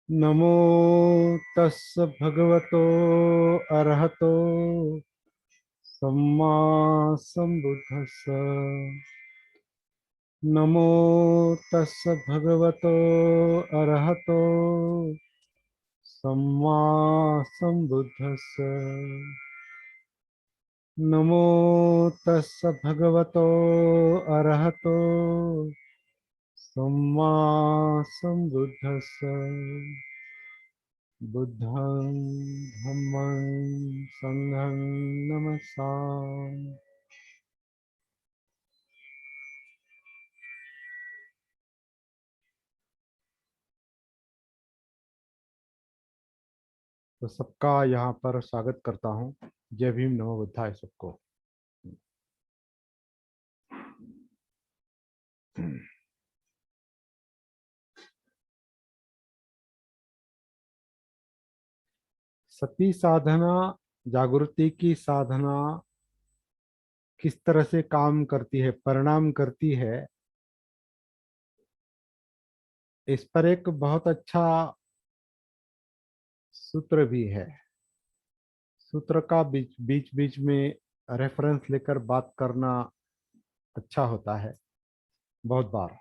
नमो तस् भगवतो अरहतो सम्मा सम्बुद्धस्स। नमो तस् भगवतो अरहतो सम्मा सम्बुद्धस्स। नमो तस् भगवतो अरहतो सम्मा सम्बुद्धस्स। बुद्धं धम्मं संघं नमस्सामि। तो सबका यहाँ पर स्वागत करता हूँ। जय भीम, नमो बुद्धाय सबको। सती साधना, जागृति की साधना किस तरह से काम करती है, परिणाम करती है, इस पर एक बहुत अच्छा सूत्र भी है। सूत्र का बीच बीच बीच में रेफरेंस लेकर बात करना अच्छा होता है बहुत बार।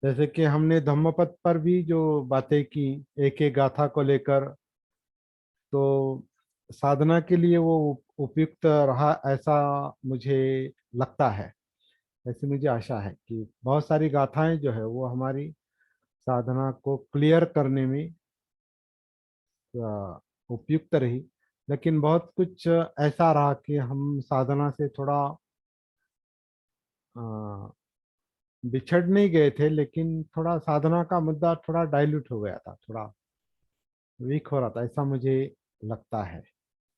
जैसे कि हमने धम्मपद पर भी जो बातें की, एक एक गाथा को लेकर, तो साधना के लिए वो उपयुक्त रहा, ऐसा मुझे लगता है। ऐसी मुझे आशा है कि बहुत सारी गाथाएं जो है वो हमारी साधना को क्लियर करने में उपयुक्त रही। लेकिन बहुत कुछ ऐसा रहा कि हम साधना से थोड़ा अ, बिछड़ नहीं गए थे, लेकिन थोड़ा साधना का मुद्दा थोड़ा डाइल्यूट हो गया था, थोड़ा वीक हो रहा था, ऐसा मुझे लगता है।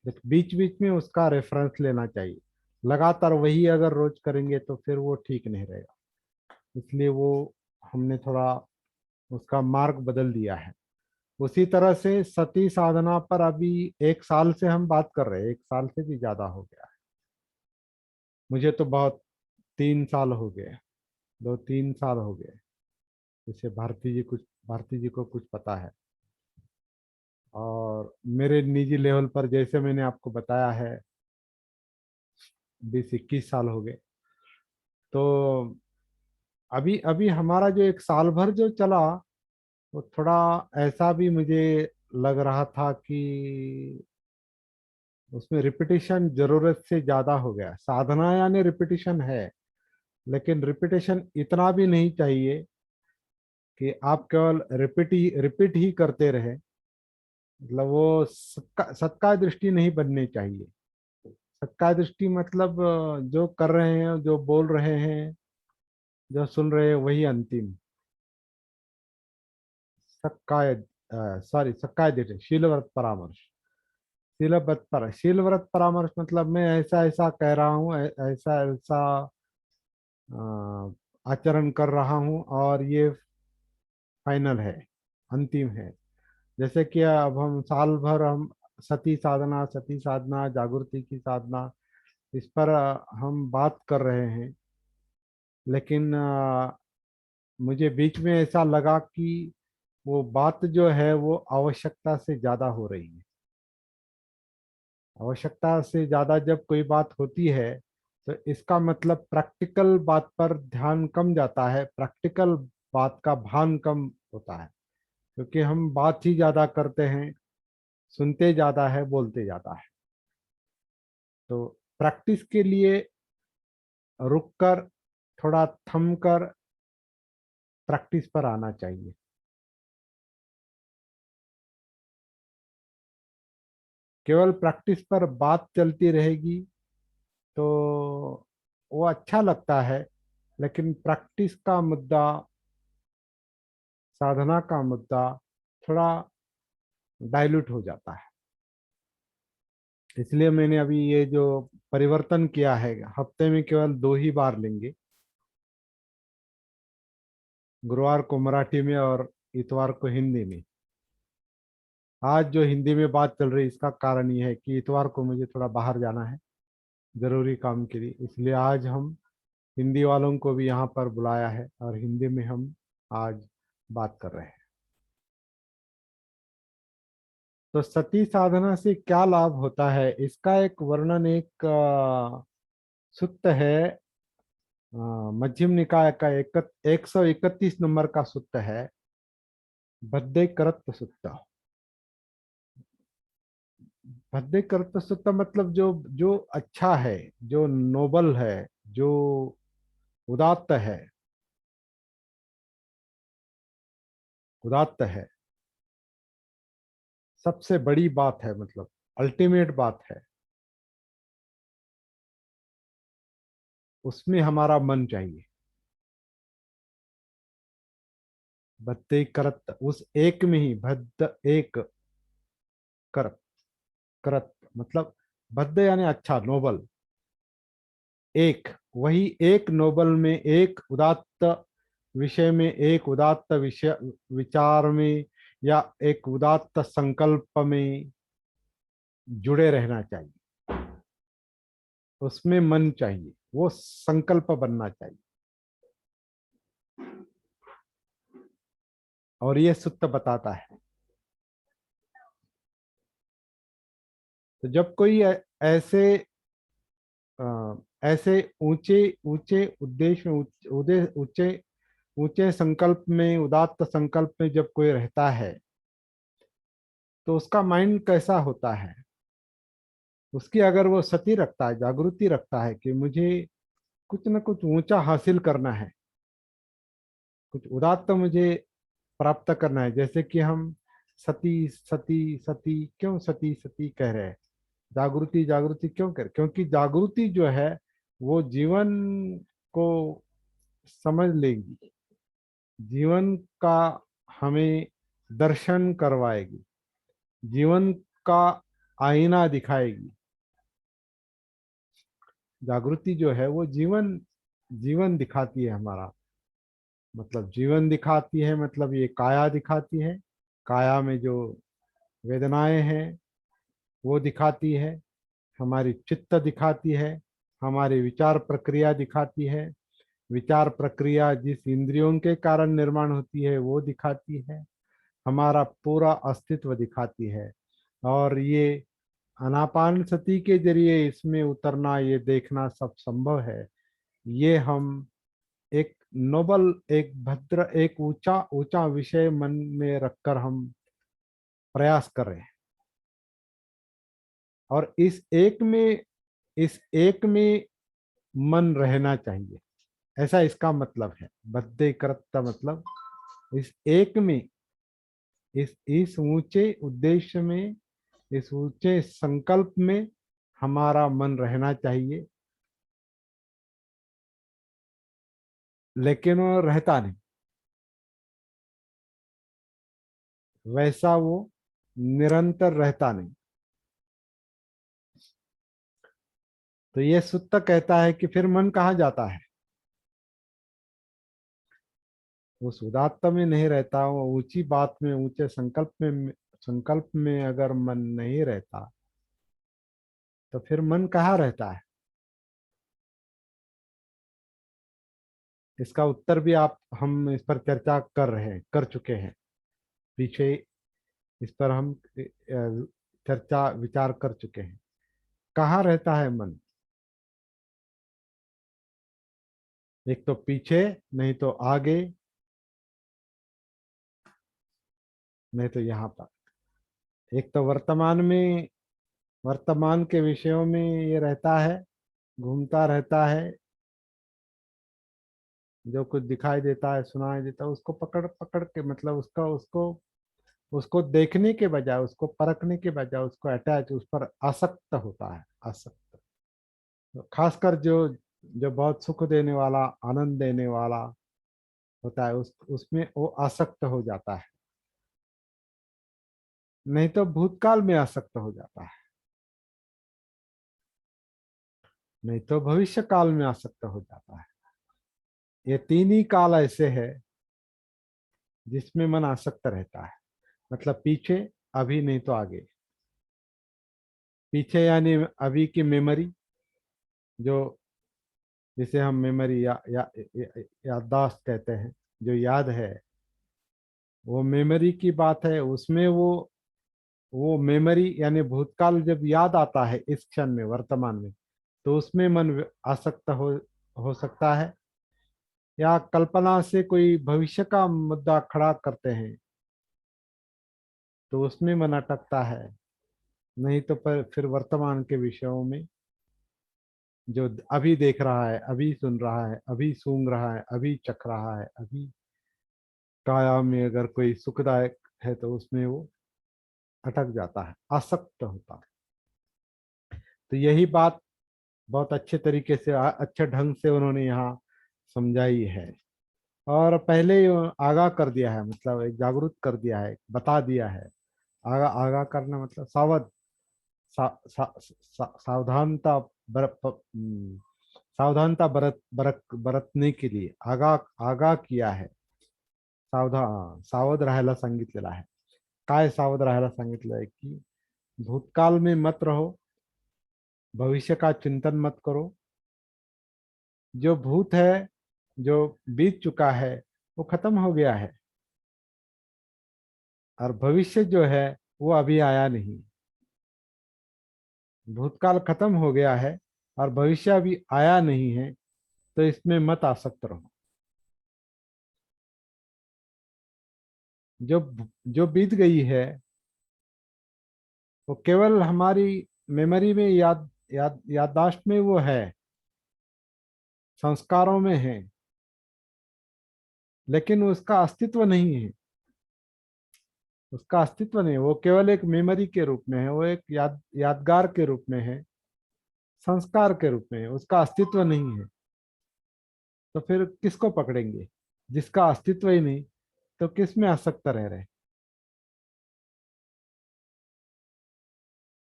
लेकिन बीच बीच में उसका रेफरेंस लेना चाहिए। लगातार वही अगर रोज करेंगे तो फिर वो ठीक नहीं रहेगा। इसलिए वो हमने थोड़ा उसका मार्ग बदल दिया है। उसी तरह से सती साधना पर अभी 1 साल से हम बात कर रहे हैं, 1 साल से भी ज्यादा हो गया है। मुझे तो बहुत 3 साल हो गए, 2-3 साल हो गए। जैसे भारती जी को कुछ पता है। और मेरे निजी लेवल पर जैसे मैंने आपको बताया है, 20-21 साल हो गए। तो अभी अभी हमारा जो 1 साल भर जो चला, वो थोड़ा ऐसा भी मुझे लग रहा था कि उसमें रिपीटिशन जरूरत से ज्यादा हो गया। साधना यानी रिपीटिशन है, लेकिन रिपीटिशन इतना भी नहीं चाहिए कि आप केवल रिपीट ही करते रहे। मतलब वो सत्कार दृष्टि नहीं बननी चाहिए। सत्कार दृष्टि मतलब जो कर रहे हैं, जो बोल रहे हैं, जो सुन रहे हैं, वही अंतिम सक्काय सॉरी सक्काय दृष्टि, शीलव्रत परामर्श। शीलव्रत परामर्श मतलब मैं ऐसा ऐसा कह रहा हूँ, ऐसा ऐसा आचरण कर रहा हूँ और ये फाइनल है, अंतिम है। जैसे कि अब हम साल भर हम सती साधना, जागृति की साधना, इस पर हम बात कर रहे हैं। लेकिन मुझे बीच में ऐसा लगा कि वो बात जो है वो आवश्यकता से ज्यादा हो रही है। आवश्यकता से ज्यादा जब कोई बात होती है, तो इसका मतलब प्रैक्टिकल बात पर ध्यान कम जाता है, प्रैक्टिकल बात का भान कम होता है। क्योंकि हम बात ही ज्यादा करते हैं, सुनते ज्यादा है, बोलते ज्यादा है। तो प्रैक्टिस के लिए रुककर, थोड़ा थम कर प्रैक्टिस पर आना चाहिए। केवल प्रैक्टिस पर बात चलती रहेगी तो वो अच्छा लगता है, लेकिन प्रैक्टिस का मुद्दा, साधना का मुद्दा थोड़ा डाइल्यूट हो जाता है। इसलिए मैंने अभी ये जो परिवर्तन किया है, हफ्ते में केवल 2 ही बार लेंगे। गुरुवार को मराठी में और इतवार को हिंदी में। आज जो हिंदी में बात चल रही है, इसका कारण ये है कि इतवार को मुझे थोड़ा बाहर जाना है, जरूरी काम के लिए। इसलिए आज हम हिंदी वालों को भी यहाँ पर बुलाया है और हिंदी में हम आज बात कर रहे हैं। तो सती साधना से क्या लाभ होता है, इसका एक वर्णन एक सुत्त है। मध्यम निकाय का 131 नंबर का सुत्त है, बद्धे करत सुत्त। बद्धे करत सुत्त मतलब जो जो अच्छा है, जो नोबल है, जो उदात्त है, उदात्त है, सबसे बड़ी बात है, मतलब अल्टीमेट बात है, उसमें हमारा मन चाहिए। बद्धे करत, उस एक में ही, बद्ध एक, करत, करत मतलब बद्ध यानी अच्छा, नोबल, एक, वही एक नोबल में, एक उदात्त विषय में, एक उदात्त विषय विचार में, या एक उदात्त संकल्प में जुड़े रहना चाहिए। उसमें मन चाहिए, वो संकल्प बनना चाहिए। और ये सुत्त बताता है। तो जब कोई ऐसे ऐसे ऊंचे ऊंचे उद्देश्य में, ऊंचे ऊंचे संकल्प में, उदात्त संकल्प में जब कोई रहता है, तो उसका माइंड कैसा होता है, उसकी अगर वो सती रखता है, जागृति रखता है कि मुझे कुछ न कुछ ऊंचा हासिल करना है, कुछ उदात्त मुझे प्राप्त करना है। जैसे कि हम सती सती सती क्यों सती सती कह रहे हैं, जागृति जागृति क्यों कर, क्योंकि जागृति जो है वो जीवन को समझ लेगी, जीवन का हमें दर्शन करवाएगी, जीवन का आईना दिखाएगी। जागृति जो है वो जीवन, जीवन दिखाती है हमारा, मतलब जीवन दिखाती है, मतलब ये काया दिखाती है, काया में जो वेदनाएं हैं वो दिखाती है, हमारी चित्त दिखाती है, हमारी विचार प्रक्रिया दिखाती है, विचार प्रक्रिया जिस इंद्रियों के कारण निर्माण होती है वो दिखाती है, हमारा पूरा अस्तित्व दिखाती है। और ये आनापान सती के जरिए इसमें उतरना, ये देखना सब संभव है। ये हम एक नोबल, एक भद्र, एक ऊंचा ऊंचा विषय मन में रखकर हम प्रयास कर रहे हैं। और इस एक में मन रहना चाहिए, ऐसा इसका मतलब है। बद्धे करता मतलब इस एक में, इस ऊंचे उद्देश्य में, इस ऊंचे संकल्प में हमारा मन रहना चाहिए। लेकिन वो रहता नहीं, वैसा वो निरंतर रहता नहीं। तो ये सुत्त कहता है कि फिर मन कहाँ जाता है, वो उदात्त में नहीं रहता, वो ऊंची बात में, ऊंचे संकल्प में अगर मन नहीं रहता, तो फिर मन कहाँ रहता है। इसका उत्तर भी आप, हम इस पर चर्चा कर रहे हैं, कर चुके हैं पीछे, इस पर हम चर्चा विचार कर चुके हैं। कहाँ रहता है मन, एक तो पीछे, नहीं तो आगे, नहीं तो यहाँ पर। एक तो वर्तमान में, वर्तमान के विषयों में ये रहता है, घूमता रहता है, जो कुछ दिखाई देता है, सुनाई देता है, उसको पकड़ पकड़ के, मतलब उसका उसको उसको देखने के बजाय, उसको परखने के बजाय, उसको अटैच, उस पर आसक्त होता है, आसक्त। तो खासकर जो जो बहुत सुख देने वाला, आनंद देने वाला होता है, उसमें वो आसक्त हो जाता है। नहीं तो भूतकाल में आसक्त हो जाता है, नहीं तो भविष्य काल में आसक्त हो जाता है। ये तीन ही काल ऐसे है जिसमें मन आसक्त रहता है। मतलब पीछे, अभी, नहीं तो आगे। पीछे यानी अभी की मेमोरी, जो जिसे हम मेमोरी याददाश्त कहते हैं, जो याद है, वो मेमोरी की बात है। उसमें वो वो मेमोरी यानी भूतकाल जब याद आता है इस क्षण में वर्तमान में, तो उसमें मन आसक्त हो सकता है, या कल्पना से कोई भविष्य का मुद्दा खड़ा करते हैं तो उसमें मन अटकता है। नहीं तो पर फिर वर्तमान के विषयों में जो अभी देख रहा है, अभी सुन रहा है, अभी सूंघ रहा है, अभी चख रहा है, अभी काया में अगर कोई सुखदायक है तो उसमें वो अटक जाता है, आसक्त होता है। तो यही बात बहुत अच्छे तरीके से अच्छे ढंग से उन्होंने यहाँ समझाई है, और पहले ही आगाह कर दिया है, मतलब एक जागरूक कर दिया है, बता दिया है। आगा आगाह करना मतलब सावध, सावधानता सावधानता बरतने के लिए आगाह आगाह किया है। सावध राहायला सांगितलेलं आहे। काय सावध राहायला सांगितलं आहे की भूतकाल में मत रहो, भविष्य का चिंतन मत करो। जो भूत है, जो बीत चुका है, वो खत्म हो गया है, और भविष्य जो है वो अभी आया नहीं। भूतकाल खत्म हो गया है और भविष्य अभी आया नहीं है, तो इसमें मत आसक्त रहो। जो जो बीत गई है वो केवल हमारी मेमोरी में, याददाश्त में वो है, संस्कारों में है, लेकिन उसका अस्तित्व नहीं है। उसका अस्तित्व नहीं, वो केवल एक मेमोरी के रूप में है, वो एक यादगार के रूप में है, संस्कार के रूप में है, उसका अस्तित्व नहीं है। तो फिर किसको पकड़ेंगे जिसका अस्तित्व ही नहीं, तो किस में आसक्त रह रहे।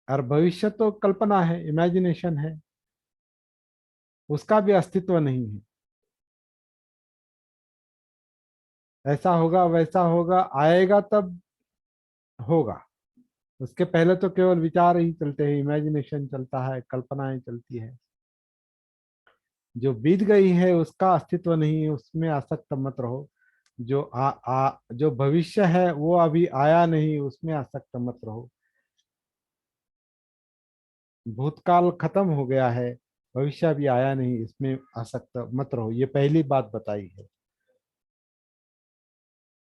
और भविष्य तो कल्पना है, इमेजिनेशन है, उसका भी अस्तित्व नहीं है। ऐसा होगा, वैसा होगा, आएगा तब होगा। उसके पहले तो केवल विचार ही चलते हैं, इमेजिनेशन चलता है, कल्पनाएं चलती है। जो बीत गई है उसका अस्तित्व नहीं है, उसमें आसक्त मत रहो। जो भविष्य है वो अभी आया नहीं, उसमें आसक्त मत रहो। भूतकाल खत्म हो गया है, भविष्य अभी आया नहीं, इसमें आसक्त मत रहो, ये पहली बात बताई है।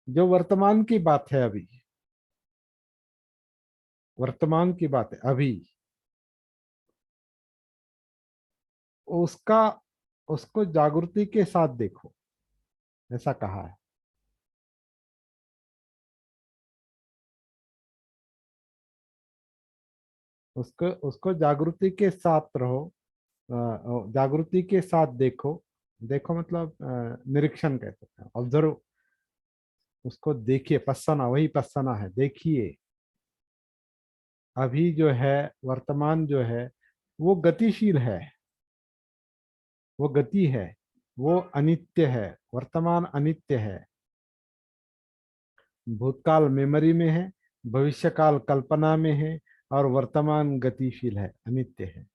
जो वर्तमान की बात है, अभी वर्तमान की बात है अभी, उसका उसको जागृति के साथ देखो, ऐसा कहा है। उसको उसको जागृति के साथ रहो, जागृति के साथ देखो। देखो मतलब निरीक्षण कह सकते हैं, ऑब्जर्व। उसको देखिए, पස්සना, वही पස්සना है, देखिए। अभी जो है, वर्तमान जो है वो गतिशील है, वो गति है, वो अनित्य है। वर्तमान अनित्य है। भूतकाल मेमोरी में है, भविष्य काल कल्पना में है, और वर्तमान गतिशील है, अनित्य है।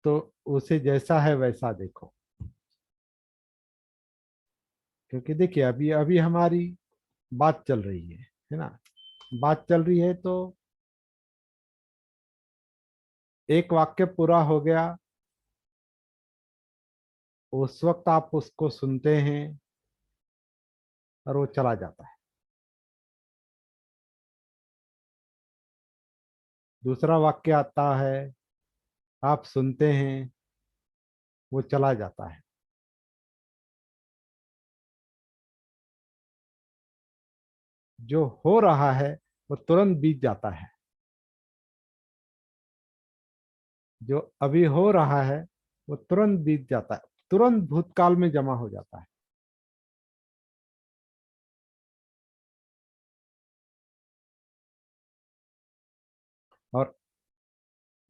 तो उसे जैसा है वैसा देखो। क्योंकि देखिए, अभी अभी हमारी बात चल रही है ना। बात चल रही है तो एक वाक्य पूरा हो गया, उस वक्त आप उसको सुनते हैं और वो चला जाता है। दूसरा वाक्य आता है, आप सुनते हैं, वो चला जाता है। जो हो रहा है वो तुरंत बीत जाता है। जो अभी हो रहा है वो तुरंत बीत जाता है, तुरंत भूतकाल में जमा हो जाता है। और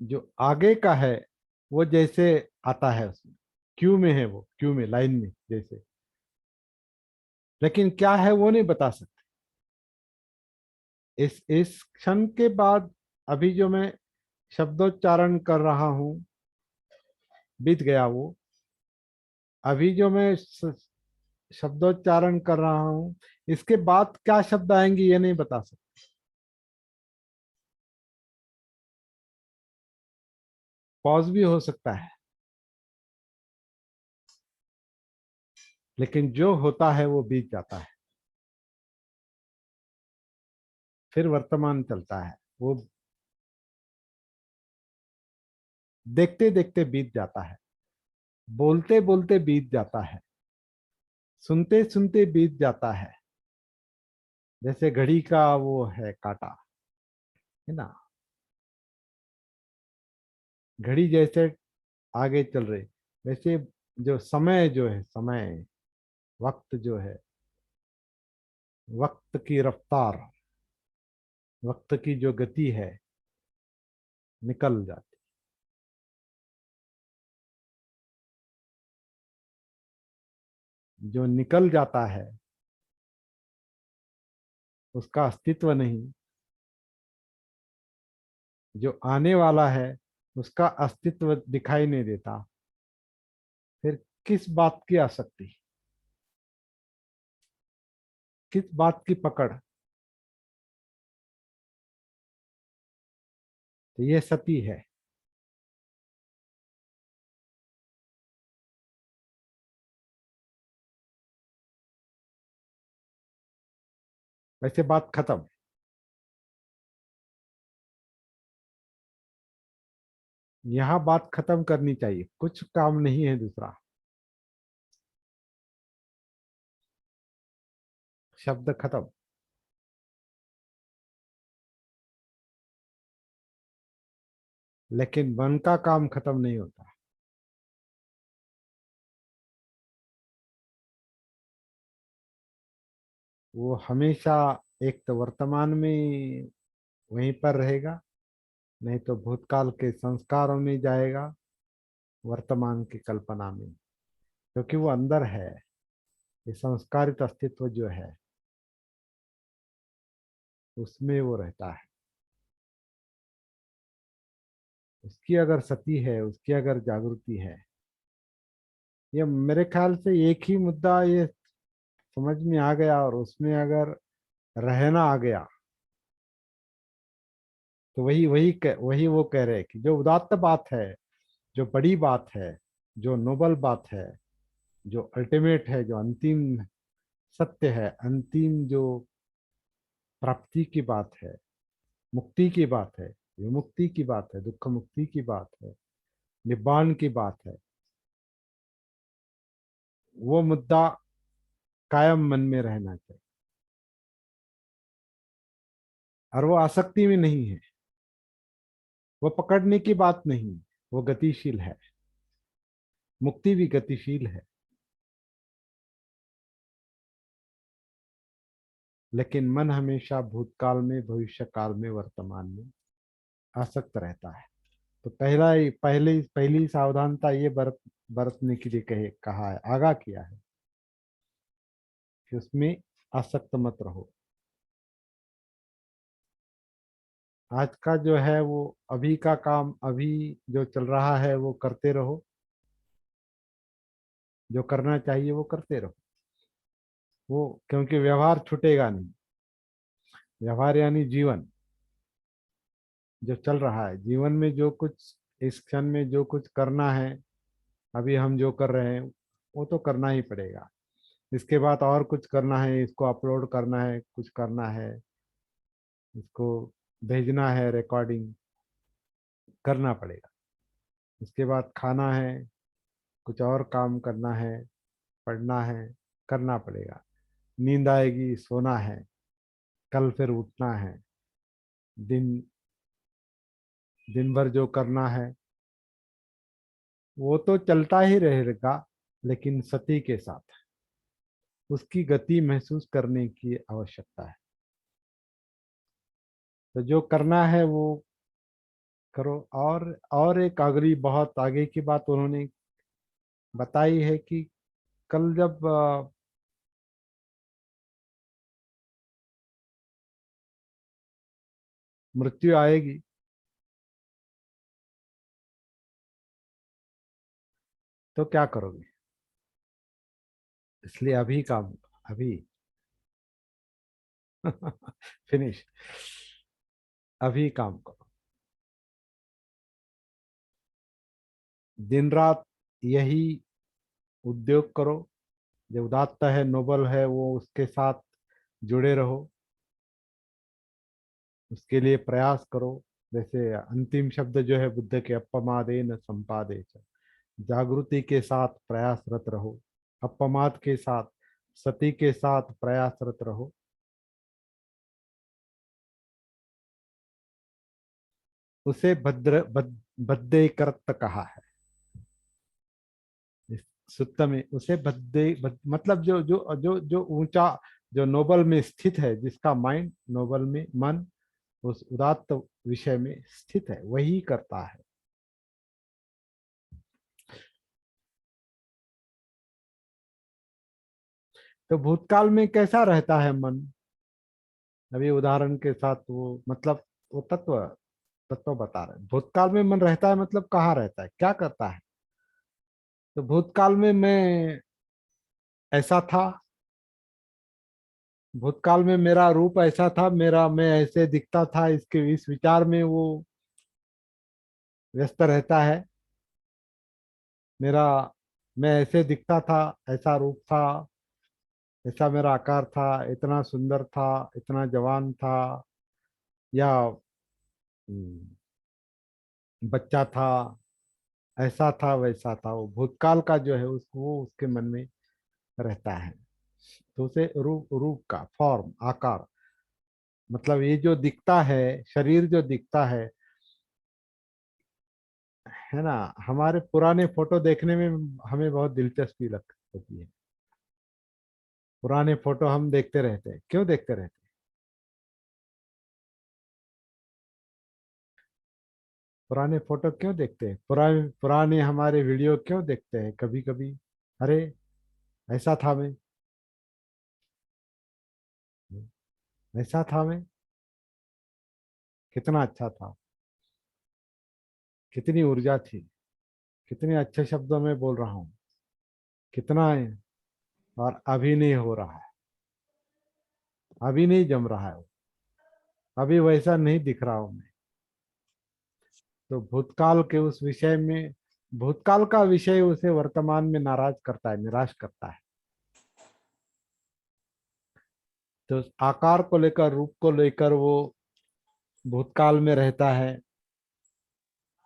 जो आगे का है वो जैसे आता है, उसमें क्यू में है, वो क्यू में, लाइन में जैसे, लेकिन क्या है वो नहीं बता सकते। इस क्षण के बाद अभी जो मैं शब्दोच्चारण कर रहा हूं, बीत गया वो। अभी जो मैं शब्दोच्चारण कर रहा हूँ, इसके बाद क्या शब्द आएंगे ये नहीं बता सकता। पॉज भी हो सकता है, लेकिन जो होता है वो बीत जाता है, फिर वर्तमान चलता है। वो देखते देखते बीत जाता है, बोलते बोलते बीत जाता है, सुनते सुनते बीत जाता है। जैसे घड़ी का वो है काटा, है ना, घड़ी जैसे आगे चल रही, वैसे जो समय जो है, समय, वक्त जो है, वक्त की रफ्तार, वक्त की जो गति है, निकल जाती। जो निकल जाता है उसका अस्तित्व नहीं, जो आने वाला है उसका अस्तित्व दिखाई नहीं देता। फिर किस बात की आसक्ति, किस बात की पकड़? तो ये सती है। वैसे बात खत्म। यहाँ बात खत्म करनी चाहिए, कुछ काम नहीं है दूसरा। शब्द खत्म। लेकिन मन का काम खत्म नहीं होता। वो हमेशा एक तो वर्तमान में वहीं पर रहेगा, नहीं तो भूतकाल के संस्कारों में जाएगा, वर्तमान की कल्पना में, क्योंकि वो अंदर है। ये संस्कारित अस्तित्व जो है उसमें वो रहता है। उसकी अगर सती है, उसकी अगर जागृति है, ये मेरे ख्याल से एक ही मुद्दा ये समझ में आ गया, और उसमें अगर रहना आ गया, तो वही वो कह रहे हैं कि जो उदात्त बात है, जो बड़ी बात है, जो नोबल बात है, जो अल्टीमेट है, जो अंतिम सत्य है, अंतिम जो प्राप्ति की बात है, मुक्ति की बात है, विमुक्ति की बात है, दुख मुक्ति की बात है, निब्बान की बात है, वो मुद्दा कायम मन में रहना चाहिए। और वो आसक्ति में नहीं है, वो पकड़ने की बात नहीं, वो गतिशील है। मुक्ति भी गतिशील है, लेकिन मन हमेशा भूतकाल में, भविष्य काल में, वर्तमान में आसक्त रहता है। तो पहली सावधानता ये बरतने के लिए कहा है, आगाह किया है कि उसमें आसक्त मत रहो। आज का जो है वो अभी का काम, अभी जो चल रहा है वो करते रहो, जो करना चाहिए वो करते रहो। वो क्योंकि व्यवहार छूटेगा नहीं। व्यवहार यानी जीवन जो चल रहा है, जीवन में जो कुछ इस क्षण में जो कुछ करना है, अभी हम जो कर रहे हैं वो तो करना ही पड़ेगा। इसके बाद और कुछ करना है, इसको अपलोड करना है, कुछ करना है, इसको भेजना है, रिकॉर्डिंग करना पड़ेगा। इसके बाद खाना है, कुछ और काम करना है, पढ़ना है, करना पड़ेगा। नींद आएगी, सोना है, कल फिर उठना है। दिन दिन भर जो करना है वो तो चलता ही रहेगा, लेकिन सती के साथ उसकी गति महसूस करने की आवश्यकता है। तो जो करना है वो करो। और एक अगली बहुत आगे की बात उन्होंने बताई है कि कल जब मृत्यु आएगी तो क्या करोगे? इसलिए अभी काम, अभी फिनिश, अभी काम करो। दिन रात यही उद्योग करो, जो उदात्त है, नोबल है, वो उसके साथ जुड़े रहो, उसके लिए प्रयास करो। जैसे अंतिम शब्द जो है बुद्ध के, अपमादे न संपादे च। जागृति के साथ प्रयासरत रहो, अपमाद के साथ, सती के साथ प्रयासरत रहो। उसे बद्दे करत कहा है इस सुत्त में। उसे मतलब जो ऊंचा, जो नोबल में स्थित है, जिसका माइंड नोबल में, मन उस उदात्त विषय में स्थित है, वही करता है। तो भूतकाल में कैसा रहता है मन? अभी उदाहरण के साथ वो मतलब, वो तत्व तत्व बता रहे हैं। भूतकाल में मन रहता है मतलब कहाँ रहता है, क्या करता है? तो भूतकाल में मैं ऐसा था, भूतकाल में मेरा रूप ऐसा था, मेरा मैं ऐसे दिखता था, इसके इस विचार में वो व्यस्त रहता है। मेरा, मैं ऐसे दिखता था, ऐसा रूप था, ऐसा मेरा आकार था, इतना सुंदर था, इतना जवान था, या बच्चा था, ऐसा था वैसा था। वो भूतकाल का जो है उसको, वो उसके मन में रहता है। तो उसे रूप, रूप का फॉर्म, आकार, मतलब ये जो दिखता है, शरीर जो दिखता है ना। हमारे पुराने फोटो देखने में हमें बहुत दिलचस्पी लग होती है। पुराने फोटो हम देखते रहते हैं, क्यों देखते रहते हैं? पुराने फोटो क्यों देखते हैं? पुराने पुराने हमारे वीडियो क्यों देखते हैं कभी कभी? अरे, ऐसा था मैं, ऐसा था मैं, कितना अच्छा था, कितनी ऊर्जा थी, कितने अच्छे शब्दों में बोल रहा हूँ, कितना है। और अभी नहीं हो रहा है, अभी नहीं जम रहा है, अभी वैसा नहीं दिख रहा हूं मैं। तो भूतकाल के उस विषय में, भूतकाल का विषय उसे वर्तमान में नाराज करता है, निराश करता है। तो आकार को लेकर, रूप को लेकर वो भूतकाल में रहता है,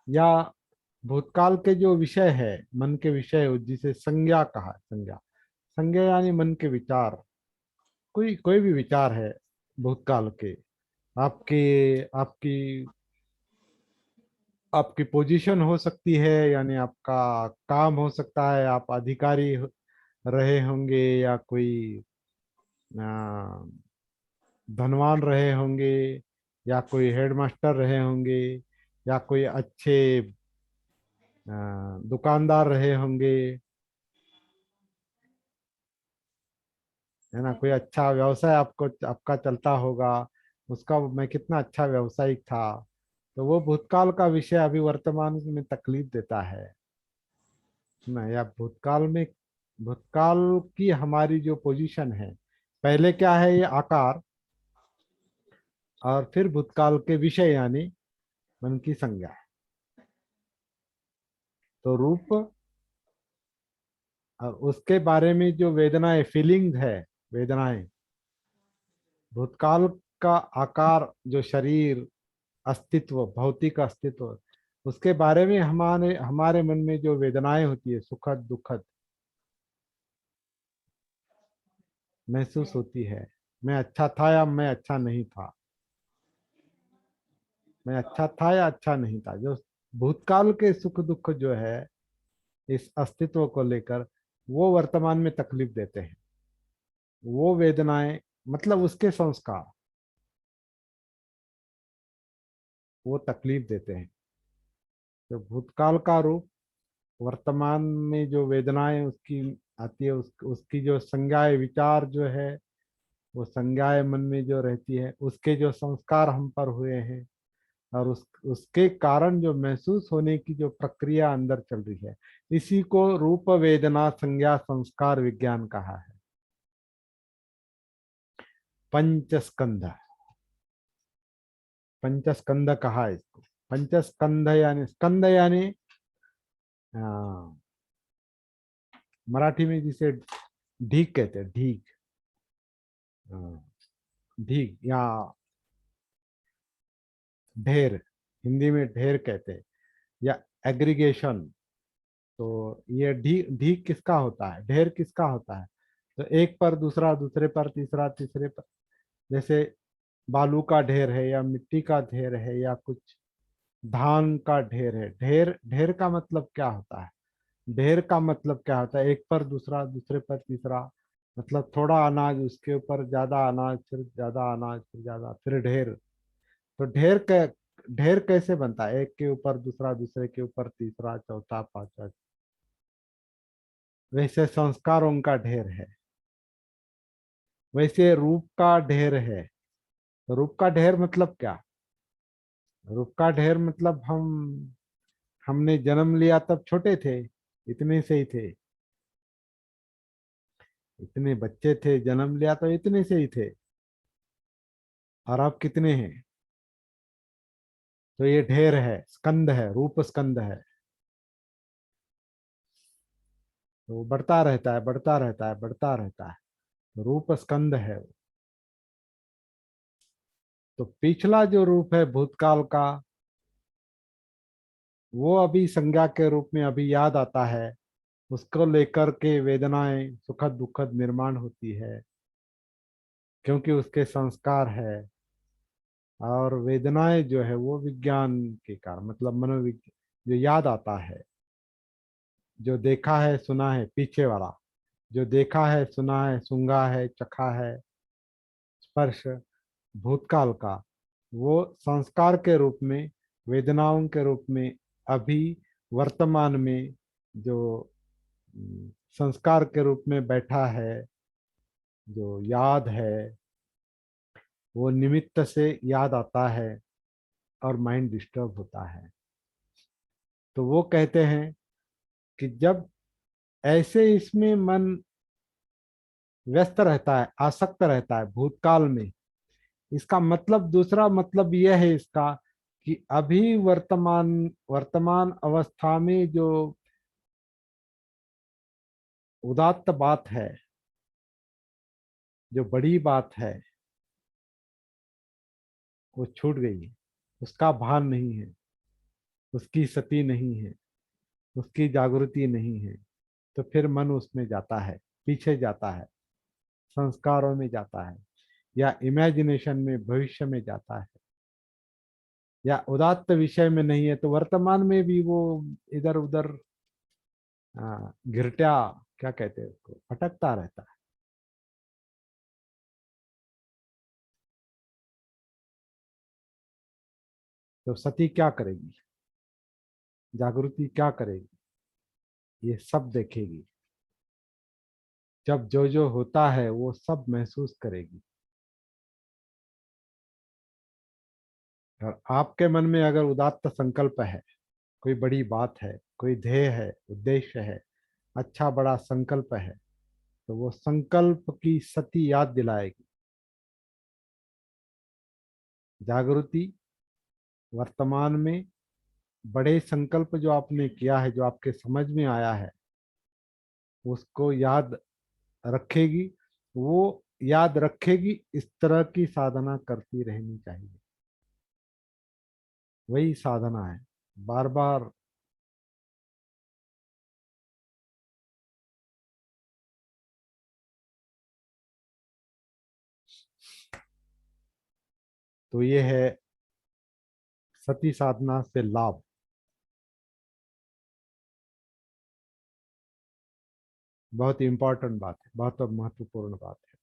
या भूतकाल के जो विषय है, मन के विषय, जिसे संज्ञा कहा, संज्ञा, संज्ञा यानी मन के विचार। कोई कोई भी विचार है भूतकाल के, आपके, आपकी आपकी पोजीशन हो सकती है, यानी आपका काम हो सकता है, आप अधिकारी रहे होंगे, या कोई आ, धनवान रहे होंगे, या कोई हेडमास्टर रहे होंगे, या कोई अच्छे दुकानदार रहे होंगे, है ना। कोई अच्छा व्यवसाय आपको, आपका चलता होगा, उसका मैं कितना अच्छा व्यवसायिक था। तो वो भूतकाल का विषय अभी वर्तमान में तकलीफ देता है ना। या भूतकाल में, भूतकाल की हमारी जो पोजीशन है, पहले क्या है, ये आकार, और फिर भूतकाल के विषय यानी मन की संज्ञा। तो रूप, और उसके बारे में जो वेदनाएं, फीलिंग है, वेदनाएं, भूतकाल का आकार, जो शरीर, अस्तित्व, भौतिक अस्तित्व, उसके बारे में हमारे हमारे मन में जो वेदनाएं होती है, सुखद दुखद महसूस होती है। मैं अच्छा था या मैं अच्छा नहीं था, मैं अच्छा था या अच्छा नहीं था, जो भूतकाल के सुख दुख जो है इस अस्तित्व को लेकर, वो वर्तमान में तकलीफ देते हैं। वो वेदनाएं, मतलब उसके संस्कार, वो तकलीफ देते हैं। तो भूतकाल का रूप, वर्तमान में जो वेदनाएं उसकी आती है, उसकी जो संज्ञाएं, विचार जो है, वो संज्ञाएं मन में जो रहती है, उसके जो संस्कार हम पर हुए हैं, और उसके कारण जो महसूस होने की जो प्रक्रिया अंदर चल रही है, इसी को रूप वेदना संज्ञा संस्कार विज्ञान कहा है। पंचस्कंध, पंचस्कंद कहा है इसको। पंचस्कंद यानी स्कंद यानी मराठी में जिसे ढीक कहते हैं, ढीक। हाँ, ढीक या ढेर, हिंदी में ढेर कहते हैं, या एग्रीगेशन। तो ये ढीक, ढीक किसका होता है, ढेर किसका होता है? तो एक पर दूसरा, दूसरे पर तीसरा, तीसरे पर, जैसे बालू का ढेर है या मिट्टी का ढेर है या कुछ धान का ढेर है। ढेर, ढेर का मतलब क्या होता है? ढेर का मतलब क्या होता है? एक पर दूसरा, दूसरे पर तीसरा, मतलब थोड़ा अनाज, उसके ऊपर ज्यादा अनाज, फिर ज्यादा अनाज, फिर ज्यादा, फिर ढेर। तो ढेर कैसे बनता है? एक के ऊपर दूसरा, दूसरे के ऊपर तीसरा, चौथा, पांचवा। वैसे संस्कारों का ढेर है, वैसे रूप का ढेर है। तो रूप का ढेर मतलब क्या? रूप का ढेर मतलब हमने जन्म लिया तब छोटे थे, इतने से ही थे। इतने बच्चे थे, जन्म लिया तो इतने से ही थे। और अब कितने हैं? तो ये ढेर है, स्कंद है, रूप स्कंद है। तो बढ़ता रहता है, बढ़ता रहता है, बढ़ता रहता है। तो रूप स्कंद है। तो पिछला जो रूप है भूतकाल का, वो अभी संज्ञा के रूप में अभी याद आता है। उसको लेकर के वेदनाएं, सुखद दुखद निर्माण होती है, क्योंकि उसके संस्कार है। और वेदनाएं जो है वो विज्ञान के कारण, मतलब मनोविज्ञान, जो याद आता है, जो देखा है सुना है, पीछे वाला जो देखा है सुना है, सूंघा है, चखा है, स्पर्श, भूतकाल का, वो संस्कार के रूप में, वेदनाओं के रूप में अभी वर्तमान में जो संस्कार के रूप में बैठा है, जो याद है, वो निमित्त से याद आता है और माइंड डिस्टर्ब होता है। तो वो कहते हैं कि जब ऐसे इसमें मन व्यस्त रहता है, आसक्त रहता है भूतकाल में, इसका मतलब, दूसरा मतलब यह है इसका, कि अभी वर्तमान वर्तमान अवस्था में जो उदात्त बात है, जो बड़ी बात है, वो छूट गई है। उसका भान नहीं है, उसकी सती नहीं है, उसकी जागृति नहीं है। तो फिर मन उसमें जाता है, पीछे जाता है, संस्कारों में जाता है, या इमेजिनेशन में, भविष्य में जाता है, या उदात्त विषय में नहीं है तो वर्तमान में भी वो इधर उधर घिरट्या, क्या कहते हैं उसको, भटकता रहता है। तो सती क्या करेगी, जागृति क्या करेगी? ये सब देखेगी। जब जो जो होता है वो सब महसूस करेगी। और आपके मन में अगर उदात्त संकल्प है, कोई बड़ी बात है, कोई ध्येय है, उद्देश्य है, अच्छा बड़ा संकल्प है, तो वो संकल्प की सती याद दिलाएगी। जागृति वर्तमान में बड़े संकल्प जो आपने किया है, जो आपके समझ में आया है, उसको याद रखेगी। वो याद रखेगी, इस तरह की साधना करती रहनी चाहिए। वही साधना है, बार बार। तो ये है सती साधना से लाभ। बहुत इंपॉर्टेंट बात है, बहुत महत्वपूर्ण बात है।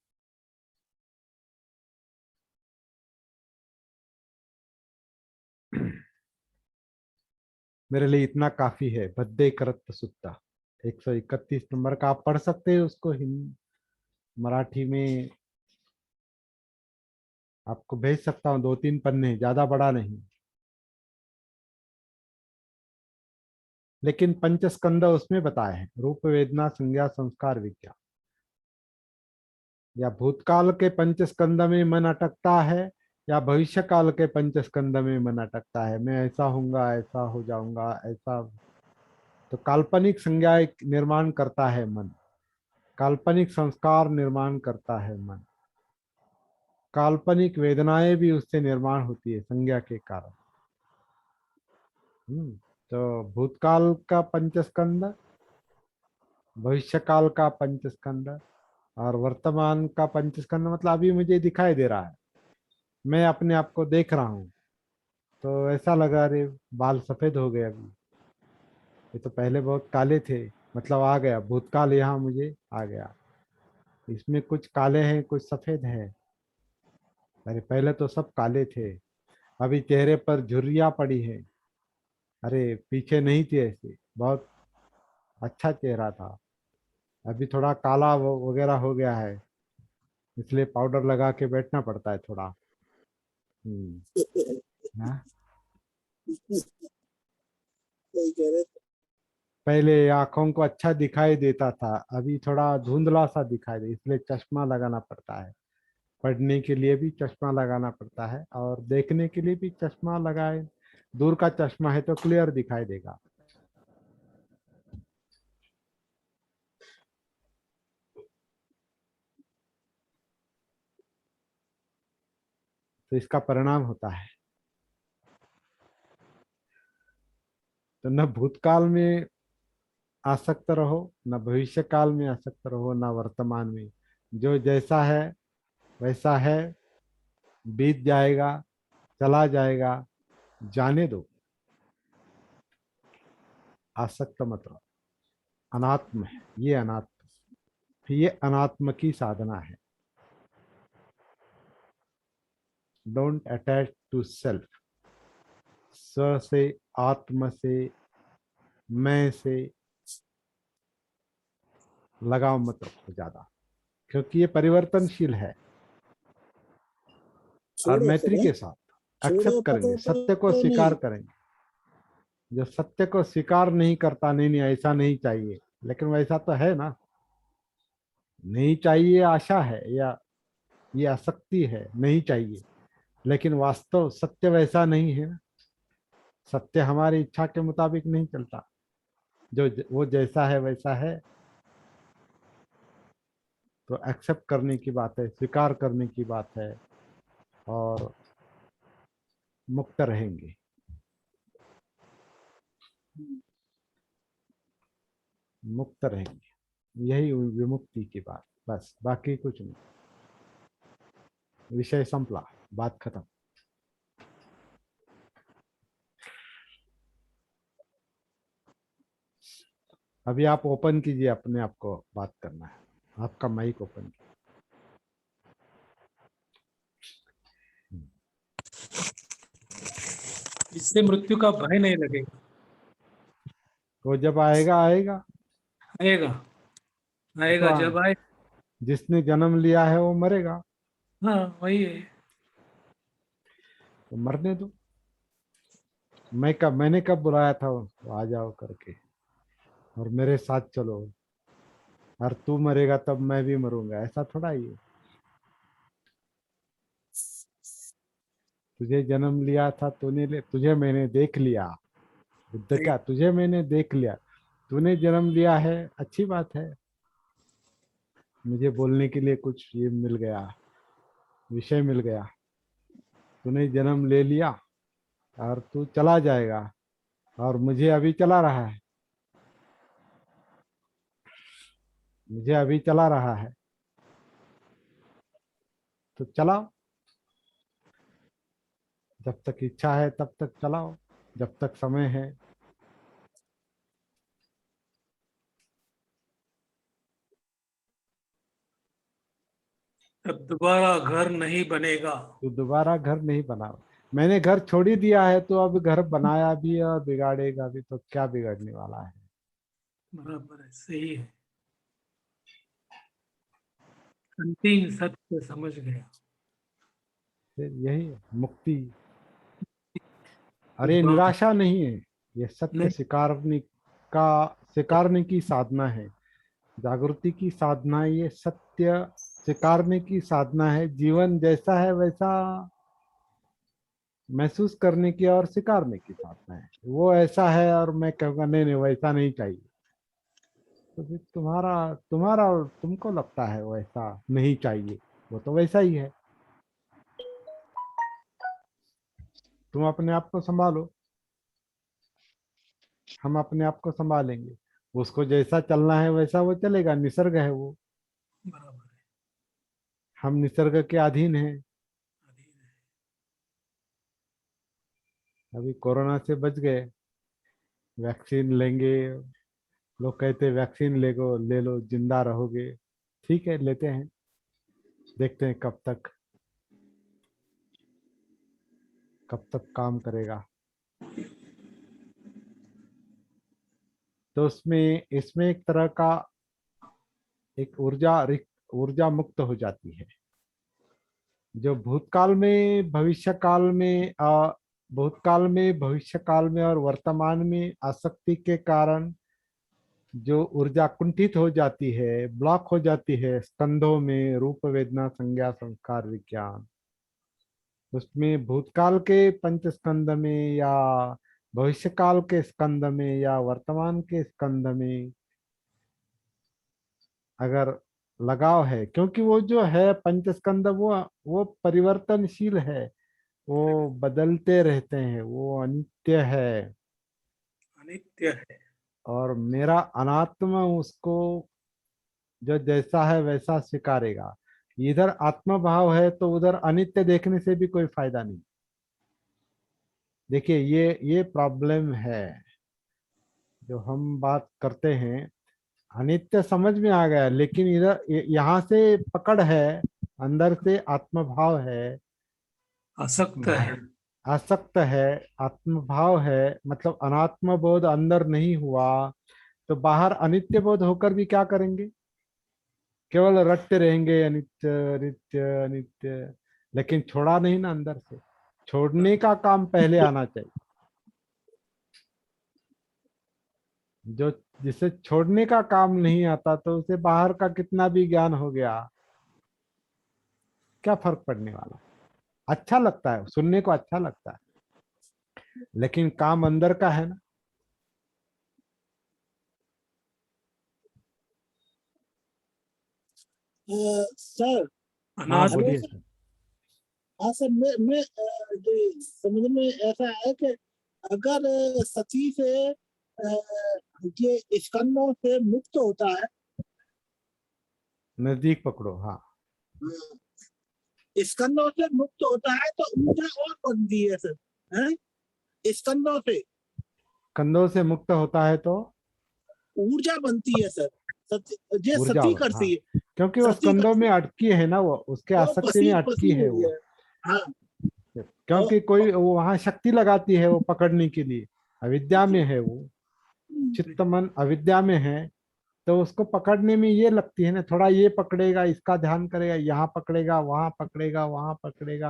मेरे लिए इतना काफी है। बद्दे करत सुत्ता, 131 नंबर का आप पढ़ सकते हैं उसको, हिंदी मराठी में आपको भेज सकता हूँ। 2-3 पन्ने, ज्यादा बड़ा नहीं। लेकिन पंचस्कंद उसमें बताए हैं, रूप वेदना संज्ञा संस्कार विज्ञान। या भूतकाल के पंचस्कंद में मन अटकता है, या भविष्य काल के पंचस्कंद में मन अटकता है, मैं ऐसा होऊंगा, ऐसा हो जाऊंगा, ऐसा। तो काल्पनिक संज्ञा निर्माण करता है मन, काल्पनिक संस्कार निर्माण करता है मन, काल्पनिक वेदनाएं भी उससे निर्माण होती है संज्ञा के कारण। तो भूतकाल का पंचस्कंद, भविष्य काल का पंचस्कंद और वर्तमान का पंचस्कंद, मतलब अभी मुझे दिखाई दे रहा है, मैं अपने आप को देख रहा हूँ, तो ऐसा लगा अरे बाल सफेद हो गए अभी, ये तो पहले बहुत काले थे, मतलब आ गया भूतकाल, यहाँ मुझे आ गया, इसमें कुछ काले हैं कुछ सफेद हैं। अरे पहले तो सब काले थे, अभी चेहरे पर झुर्रियाँ पड़ी है, अरे पीछे नहीं थी ऐसे, बहुत अच्छा चेहरा था, अभी थोड़ा काला वगैरह हो गया है, इसलिए पाउडर लगा के बैठना पड़ता है थोड़ा। हम्म। हाँ? सही कह रहे थे। पहले आंखों को अच्छा दिखाई देता था, अभी थोड़ा धुंधला सा दिखाई दे, इसलिए चश्मा लगाना पड़ता है, पढ़ने के लिए भी चश्मा लगाना पड़ता है और देखने के लिए भी चश्मा लगाए, दूर का चश्मा है तो क्लियर दिखाई देगा। तो इसका परिणाम होता है। तो न भूतकाल में आसक्त रहो, न भविष्य काल में आसक्त रहो, न वर्तमान में, जो जैसा है वैसा है, बीत जाएगा, चला जाएगा, जाने दो, आसक्त मत रहो। अनात्म है ये, अनात्म, ये अनात्म की साधना है। डोंट अटैच टू सेल्फ, स्व से, आत्म से, मैं से लगाव मत रखो ज्यादा, क्योंकि ये परिवर्तनशील है। और छोड़ो फिर मैत्री है? के साथ छोड़ो एक्सेप्ट करेंगे, पकड़ो सत्य को नहीं। स्वीकार करेंगे। जो सत्य को स्वीकार नहीं करता, नहीं नहीं ऐसा नहीं चाहिए, लेकिन वैसा तो है ना, नहीं चाहिए आशा है, या ये आसक्ति है, नहीं चाहिए, लेकिन वास्तव सत्य वैसा नहीं है ना, सत्य हमारी इच्छा के मुताबिक नहीं चलता, जो वो जैसा है वैसा है। तो एक्सेप्ट करने की बात है, स्वीकार करने की बात है, और मुक्त रहेंगे। मुक्त रहेंगे, यही विमुक्ति की बात, बस बाकी कुछ नहीं। विषय संपला, बात खत्म। अभी आप ओपन कीजिए अपने आप को, बात करना है, आपका माइक ओपन कीजिए। इससे मृत्यु का भय नहीं लगेगा। वो जब आएगा आएगा, आएगा, वो तो आएगा जब आए। जिसने जन्म लिया है वो मरेगा, हाँ वही है। तो मरने दो। मैंने कब बुलाया था उसको आ जाओ करके, और मेरे साथ चलो, और तू मरेगा तब मैं भी मरूंगा, ऐसा थोड़ा ही है। तुझे जन्म लिया था, तुझे मैंने देख लिया, बुद्ध सही। क्या, तुझे मैंने देख लिया, तूने जन्म लिया है, अच्छी बात है, मुझे बोलने के लिए कुछ ये मिल गया, विषय मिल गया। तूने जन्म ले लिया और तू चला जाएगा, और मुझे अभी चला रहा है, मुझे अभी चला रहा है, तो चलाओ, जब तक इच्छा है तब तक चलाओ, जब तक समय है। अब दोबारा घर नहीं बनेगा। तो दोबारा घर नहीं बनाओ, मैंने घर छोड़ ही दिया है, तो अब घर बनाया भी है और बिगाड़ेगा भी, तो क्या बिगड़ने वाला है। बराबर है, सही है। अंतिम सत्य समझ गया। फिर यही है मुक्ति। तो अरे बात निराशा नहीं है, ये सत्य नहीं। स्वीकारने, का स्वीकारने की साधना है। जागृति की साधना ये सत्य स्वीकारने की साधना है। जीवन जैसा है वैसा महसूस करने की और स्वीकारने की साधना है। वो ऐसा है और मैं कहूँगा नहीं नहीं वैसा नहीं चाहिए, तो फिर तुम्हारा तुम्हारा तुमको लगता है वैसा नहीं चाहिए, वो तो वैसा ही है। तुम अपने आप को संभालो, हम अपने आप को संभालेंगे। उसको जैसा चलना है वैसा वो चलेगा, निसर्ग है वो। बराबर है। हम निसर्ग के अधीन हैं। अधीन है। अभी कोरोना से बच गए, वैक्सीन लेंगे। लोग कहते वैक्सीन ले लो जिंदा रहोगे। ठीक है लेते हैं, देखते हैं कब तक काम करेगा। तो उसमें इसमें एक तरह का एक ऊर्जा मुक्त हो जाती है, जो भूतकाल में भविष्य काल में और वर्तमान में आसक्ति के कारण जो ऊर्जा कुंठित हो जाती है, ब्लॉक हो जाती है स्कंधों में, रूप वेदना संज्ञा संस्कार विज्ञान, उसमें भूतकाल के पंच स्कंद में या भविष्य काल के स्कंद में या वर्तमान के स्कंद में अगर लगाव है, क्योंकि वो जो है पंचस्कंद वो परिवर्तनशील है, वो बदलते रहते हैं, वो अनित्य है। अनित्य है। और मेरा अनात्मा उसको जो जैसा है वैसा स्वीकारेगा। इधर आत्मा भाव है तो उधर अनित्य देखने से भी कोई फायदा नहीं। देखिए ये प्रॉब्लम है जो हम बात करते हैं। अनित्य समझ में आ गया, लेकिन इधर यहाँ से पकड़ है, अंदर से आत्मभाव है, आसक्त है। आसक्त है, आत्मभाव है, मतलब अनात्म बोध अंदर नहीं हुआ तो बाहर अनित्य बोध होकर भी क्या करेंगे? केवल रटते रहेंगे अनित्य अनित्य अनित्य, लेकिन छोड़ा नहीं ना अंदर से। छोड़ने का काम पहले आना चाहिए। जो जिसे छोड़ने का काम नहीं आता तो उसे बाहर का कितना भी ज्ञान हो गया क्या फर्क पड़ने वाला। अच्छा लगता है सुनने को, अच्छा लगता है, लेकिन काम अंदर का है ना। सर। हाँ अनाथ। हेलो बोलिए सर। सर। हाँ सर, मैं ये समझ में ऐसा है कि अगर सती से ये स्कंदों से मुक्त होता है, नजदीक पकड़ो, हाँ। स्कंदों से मुक्त होता है तो ऊर्जा और बनती है सर। हैं? स्कंदों से कंधों से मुक्त होता है तो ऊर्जा बनती है सर। ये ऊर्जा सती हाँ, करती है। क्योंकि वो सती स्कंधों में करती अटकी है ना, वो उसके है, वो आसक्ति में फंसी अटकी फंसी है हुई वो। है। हाँ। और, क्योंकि कोई वो वहां शक्ति लगाती है वो पकड़ने के लिए, अविद्या में है वो, चित्त मन अविद्या में है। तो उसको पकड़ने में ये लगती है ना, थोड़ा ये पकड़ेगा, इसका ध्यान करेगा, यहाँ पकड़ेगा वहां पकड़ेगा वहां पकड़ेगा,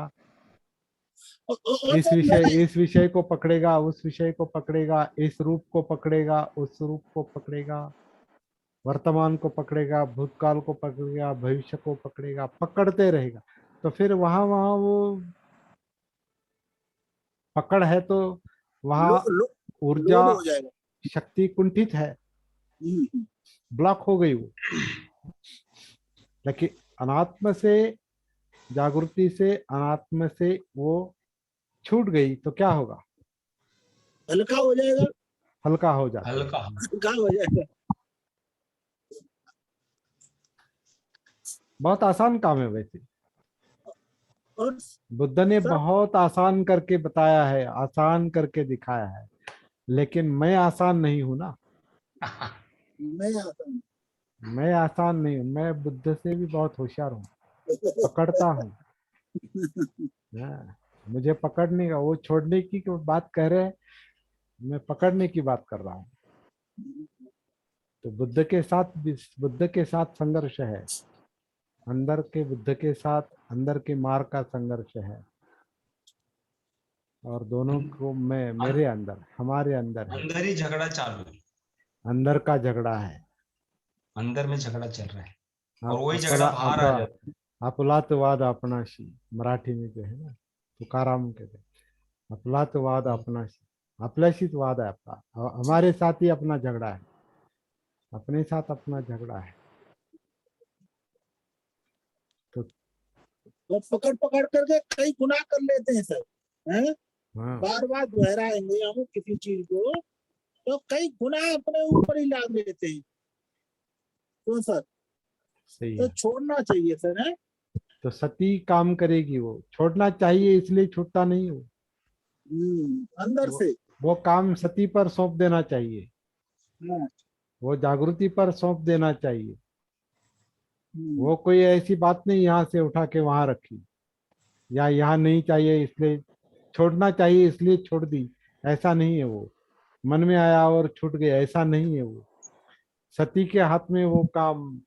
और सर मैंने इस विषय को पकड़ेगा, उस विषय को पकड़ेगा, इस रूप को पकड़ेगा, उस रूप को पकड़ेगा, वर्तमान को पकड़ेगा, भूतकाल को पकड़ेगा, भविष्य को पकड़ेगा, पकड़ते रहेगा। तो फिर वहां वहां वो पकड़ है तो लो, वहां लो, ऊर्जा लोड हो जाएगा। शक्ति कुंठित है, हम्म। ब्लॉक हो गई वो। लेकिन अनात्म से, जागृति से, अनात्म से वो छूट गई तो क्या होगा? हल्का हो जाएगा। हल्का हो जाती है। हल्का। हल्का हो जाएगा। बहुत आसान काम है वैसे। और बुद्ध ने सर बहुत आसान करके बताया है, आसान करके दिखाया है, लेकिन मैं आसान नहीं हूं ना। मैं आता हूँ। मैं आसान नहीं हूं, मैं बुद्ध से भी बहुत होशियार हूँ, पकड़ता हूँ। हाँ, मुझे पकड़ने का, वो छोड़ने की बात कह रहे हैं, मैं पकड़ने की बात कर रहा हूँ। तो बुद्ध के साथ संघर्ष है, अंदर के बुद्ध के साथ अंदर के मार्ग का संघर्ष है। और दोनों को मैं, मेरे अंदर, हमारे अंदर है। अंदर ही झगड़ा चालू है। अंदर का झगड़ा है। अंदर में झगड़ा चल रहा है और आप वही झगड़ा बाहर आ जाता है। अपलातवाद अपनाशी, मराठी में जो है ना, तुकाराम कहते हैं, अपलातवाद अपनाशी, अपलशितवाद है आपका, हमारे साथ ही अपना झगड़ा है, अपने साथ अपना झगड़ा है। तो और पकड़ पकड़ करके कई गुना कर लेते हैं सर, हैं? हाँ बार बार दोहराएंगे हम किसी चीज को तो कई गुना अपने ऊपर ही लाद लेते हैं। तो सर सही तो है। छोड़ना चाहिए सर, है? तो सती काम करेगी, वो छोड़ना चाहिए इसलिए छूटता नहीं हो। अंदर वो से। वो काम सती पर सौंप देना चाहिए, हाँ, वो जागृति पर सौंप देना चाहिए। हम्म, वो कोई ऐसी बात नहीं यहाँ से उठा के वहां रखी, या यहाँ नहीं चाहिए इसलिए छोड़ना चाहिए इसलिए छोड़ दी, ऐसा नहीं है। वो मन में आया और छूट गया, ऐसा नहीं है। वो सती के हाथ में वो काम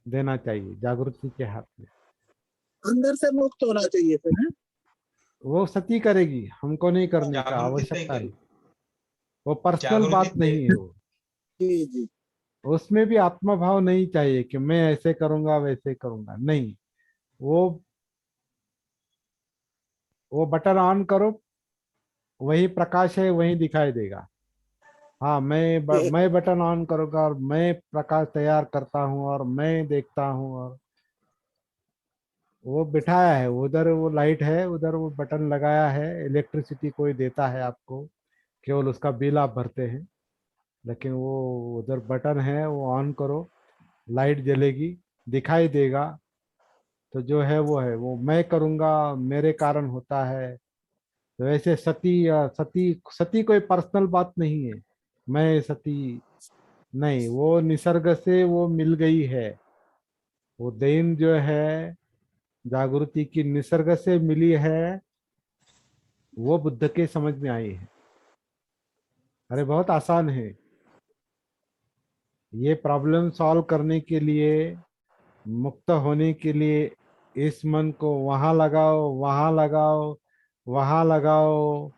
देना चाहिए, जागृति के हाथ में। अंदर से मुक्त होना चाहिए सर, है? वो सती करेगी, हमको नहीं करने का जागृति सही आवश्यकता नहीं। करेगी। वो पर्सनल जागृति बात नहीं है। वो जी जी। उसमें भी आत्मभाव नहीं चाहिए कि मैं ऐसे करूंगा वैसे करूंगा, नहीं। वो वो बटन ऑन करो, वही प्रकाश है वही दिखाई देगा। हाँ, मैं बटन ऑन करूंगा और मैं प्रकाश तैयार करता हूँ और मैं देखता हूँ, और वो बिठाया है उधर, वो लाइट है उधर, वो बटन लगाया है, इलेक्ट्रिसिटी कोई देता है आपको, केवल उसका बिल आप भरते हैं। लेकिन वो उधर बटन है, वो ऑन करो, लाइट जलेगी, दिखाई देगा। तो जो है वो है, वो मैं करूँगा, मेरे कारण होता है। तो ऐसे सती या सती सती कोई पर्सनल बात नहीं है। मैं सती नहीं, वो निसर्ग से वो मिल गई है। वो देन जो है जागृति की निसर्ग से मिली है, वो बुद्ध के समझ में आई है। अरे बहुत आसान है ये प्रॉब्लम सॉल्व करने के लिए, मुक्त होने के लिए। इस मन को वहां लगाओ, वहां लगाओ, वहां लगाओ।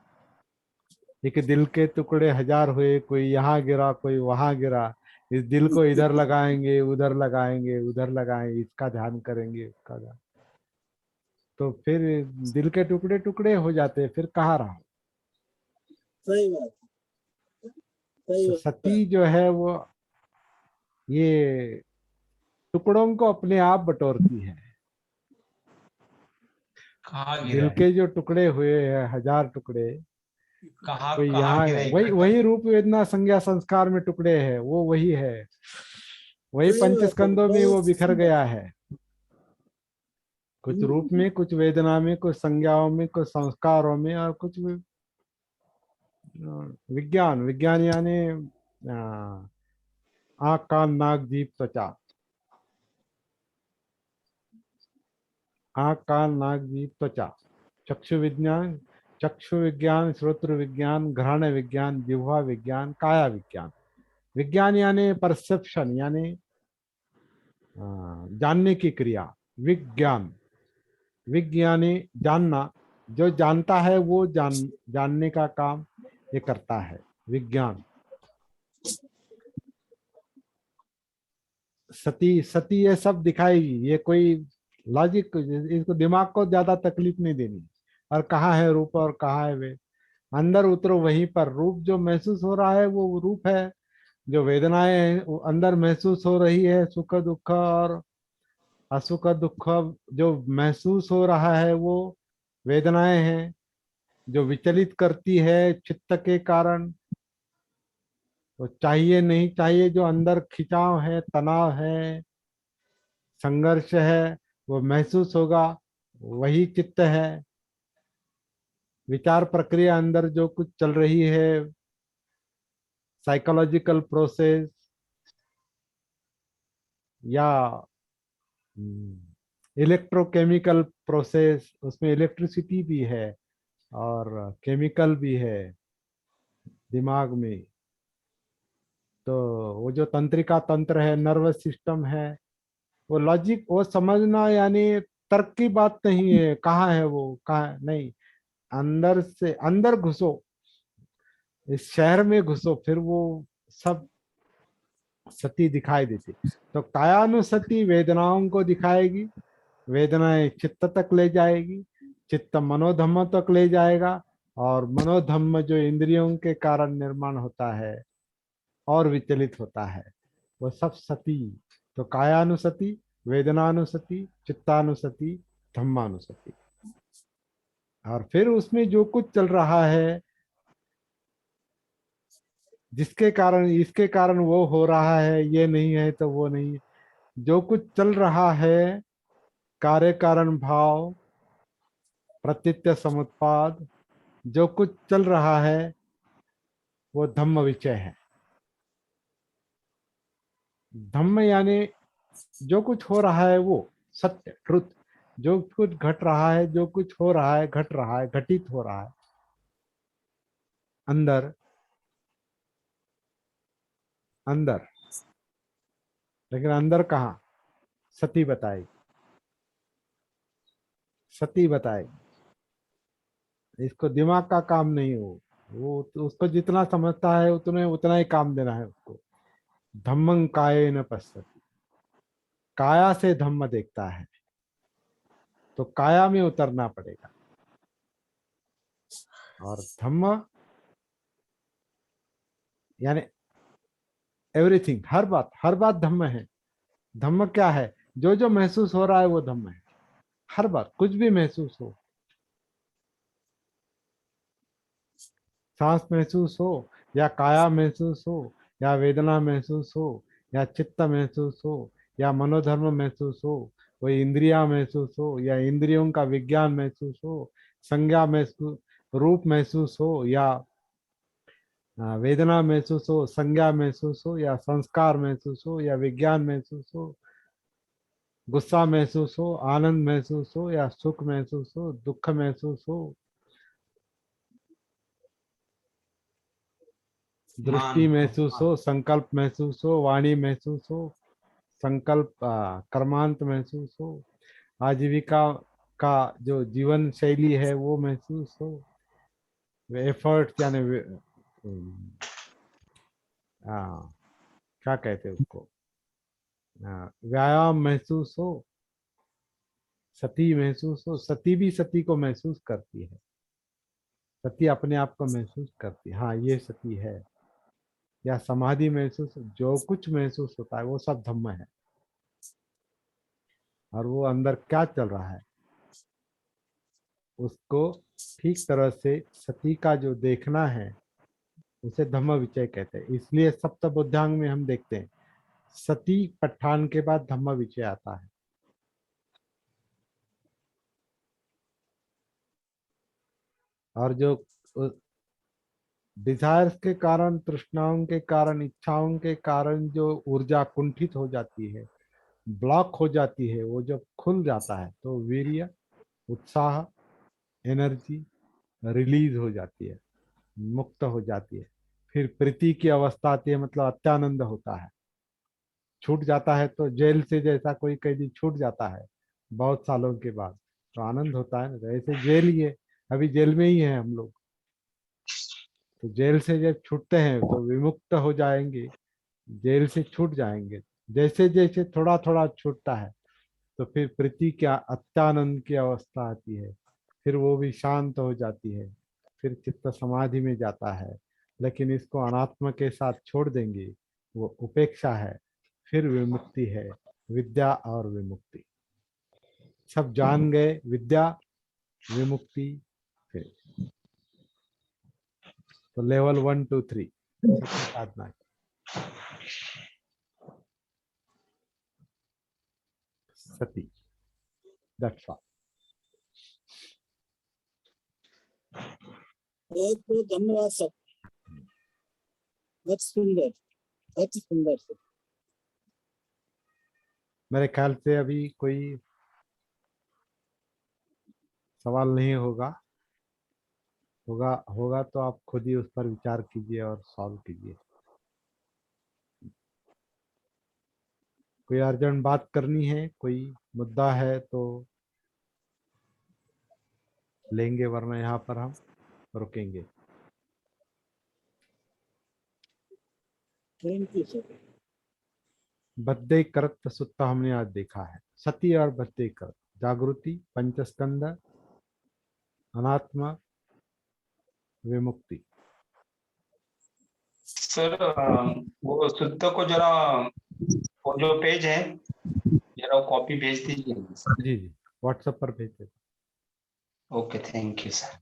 एक दिल के टुकड़े हजार हुए, कोई यहाँ गिरा कोई वहां गिरा। इस दिल को इधर लगाएंगे, उधर लगाएंगे, उधर लगाएंगे, इसका ध्यान करेंगे, उसका ध्यान। तो फिर दिल के टुकड़े टुकड़े हो जाते हैं, फिर कहाँ रहा। सही बात, सही तो बात। सती जो है वो ये टुकड़ों को अपने आप बटोरती है। कहाँ गिरा दिल है, के जो टुकड़े हुए हैं, हजार टुकड़े, कहाँ कोई कहाँ यहाँ गिरा है, है, वही इकट्ठा। वही रूप वेदना संज्ञा संस्कार में टुकड़े है, वो वही है, वही सही बात है, पंचस्कंदों में वो बहुत बिखर सुंदर। गया है। कुछ रूप में, कुछ वेदना में, कुछ संज्ञाओं में, कुछ संस्कारों में, और कुछ विज्ञान। विज्ञान यानी आँख कान नाक जीभ त्वचा, आँख कान नाक जीभ त्वचा, चक्षु विज्ञान, चक्षु विज्ञान, श्रोत्र विज्ञान, घ्राण विज्ञान, जिह्वा विज्ञान, काया विज्ञान। विज्ञान यानी परसेप्शन, यानी जानने की क्रिया। विज्ञान, विज्ञानी जानना, जो जानता है वो जानने का काम ये करता है विज्ञान। सती सती ये सब दिखाएगी, ये कोई लॉजिक, इसको दिमाग को ज्यादा तकलीफ नहीं देनी। और कहाँ है रूप और कहाँ है वे, अंदर उतरो वहीं पर। रूप जो महसूस हो रहा है वो रूप है, जो वेदनाएं हैं वो अंदर महसूस हो रही है, सुख दुख और असुख दुख जो महसूस हो रहा है वो वेदनाएं हैं, जो विचलित करती है चित्त के कारण। तो चाहिए नहीं चाहिए, जो अंदर खिंचाव है, तनाव है, संघर्ष है, वो महसूस होगा, वही चित्त है। विचार प्रक्रिया अंदर जो कुछ चल रही है, साइकोलॉजिकल प्रोसेस या इलेक्ट्रोकेमिकल प्रोसेस, उसमें इलेक्ट्रिसिटी भी है और केमिकल भी है दिमाग में। तो वो जो तंत्रिका तंत्र है, नर्वस सिस्टम है, वो लॉजिक, वो समझना यानी तर्क की बात नहीं है। कहाँ है वो, कहाँ नहीं, अंदर से अंदर घुसो, इस शहर में घुसो, फिर वो सब सती दिखाई देती। तो कायानुसती वेदनाओं को दिखाएगी, वेदनाएं चित्त तक ले जाएगी, चित्त मनोधम्म तक ले जाएगा, और मनोधम्म जो इंद्रियों के कारण निर्माण होता है और विचलित होता है, वो सब सती। तो कायानुसति, वेदनानुसति, चित्तानुसति, धम्मानुसति। और फिर उसमें जो कुछ चल रहा है, जिसके कारण इसके कारण वो हो रहा है, ये नहीं है तो वो नहीं, जो कुछ चल रहा है, कार्य कारण भाव, प्रतीत्य समुत्पाद, जो कुछ चल रहा है वो धम्म विषय है। धम्म यानी जो कुछ हो रहा है वो सत्य, ट्रुथ। जो कुछ घट रहा है, जो कुछ हो रहा है, घट रहा है, घटित हो रहा है अंदर अंदर। लेकिन अंदर कहाँ? सती बताएगी, सती बताएगी। इसको दिमाग का काम नहीं हो, वो तो उसको जितना समझता है उतने उतना ही काम देना है उसको। धम्मं कायेन पश्यति, काया से धम्म देखता है, तो काया में उतरना पड़ेगा। और धम्म यानी एवरीथिंग, हर बात धम्म है। धम्म क्या है? जो जो महसूस हो रहा है वो धम्म है। हर बात, कुछ भी महसूस हो, सांस महसूस हो, या काया महसूस हो, या वेदना महसूस हो, या चित्त महसूस हो, या मनोधर्म महसूस हो, कोई इंद्रिया महसूस हो, या इंद्रियों का विज्ञान महसूस हो, संज्ञा महसूस, रूप महसूस हो, या वेदना महसूस हो, संज्ञा महसूस हो, या संस्कार महसूस हो, या विज्ञान महसूस हो, गुस्सा महसूस हो, आनंद महसूस हो, या सुख महसूस हो, दुख महसूस हो, दृष्टि मान महसूस हो, संकल्प महसूस हो, वाणी महसूस हो, संकल्प कर्मांत महसूस हो, आजीविका का जो जीवन शैली है वो महसूस हो, एफर्ट यानी क्या कहते हैं उसको, व्यायाम महसूस हो, सती महसूस हो। सती भी सती को महसूस करती है, सती अपने आप को महसूस करती है, हाँ ये सती है। या समाधि महसूस, जो कुछ महसूस होता है वो सब धम्म है। और वो अंदर क्या चल रहा है उसको ठीक तरह से सती का जो देखना है उसे धम्म विचय कहते हैं। इसलिए सप्तबोध्यांग में हम देखते हैं सती पठान के बाद धम्म विचय आता है। और जो डिजायर्स के कारण, तृष्णाओं के कारण, इच्छाओं के कारण जो ऊर्जा कुंठित हो जाती है, ब्लॉक हो जाती है, वो जब खुल जाता है तो वीर्य, उत्साह, एनर्जी रिलीज हो जाती है, मुक्त हो जाती है। फिर प्रीति की अवस्था आती है, मतलब अत्यानंद होता है। छूट जाता है तो जेल से जैसा कोई कैदी छूट जाता है बहुत सालों के बाद, तो आनंद होता है ना। ऐसे जेल ही है, अभी जेल में ही है हम लोग। तो जेल से जब छूटते हैं तो विमुक्त हो जाएंगे, जेल से छूट जाएंगे। जैसे जैसे थोड़ा थोड़ा छूटता है तो फिर प्रीति क्या अत्यानंद की अवस्था आती है, फिर वो भी शांत हो जाती है, फिर चित्त समाधि में जाता है। लेकिन इसको अनात्म के साथ छोड़ देंगे, वो उपेक्षा है, फिर विमुक्ति है। विद्या और विमुक्ति सब जान गए, विद्या, विमुक्ति, फिर तो लेवल 1 2 3 सत्य साधना है। सती, दैट्स ऑल। बहुत बहुत धन्यवाद सर, बहुत सुंदर, बहुत सुंदर सर। मेरे ख्याल से अभी कोई सवाल नहीं होगा, होगा होगा तो आप खुद ही उस पर विचार कीजिए और सॉल्व कीजिए। कोई अर्जेंट बात करनी है, कोई मुद्दा है तो लेंगे, वरना यहाँ पर हम रुकेंगे। Thank you sir. बद्धे करत सुत्ता हमने आज देखा है। सती और बद्धे करत, जागृति, पंचस्कंद, अनात्मा, विमुक्ति। सर वो शुद्ध को जरा, वो जो पेज है जरा वो कॉपी भेज दीजिए। जी जी, व्हाट्सएप पर भेज देता। Okay, thank you sir.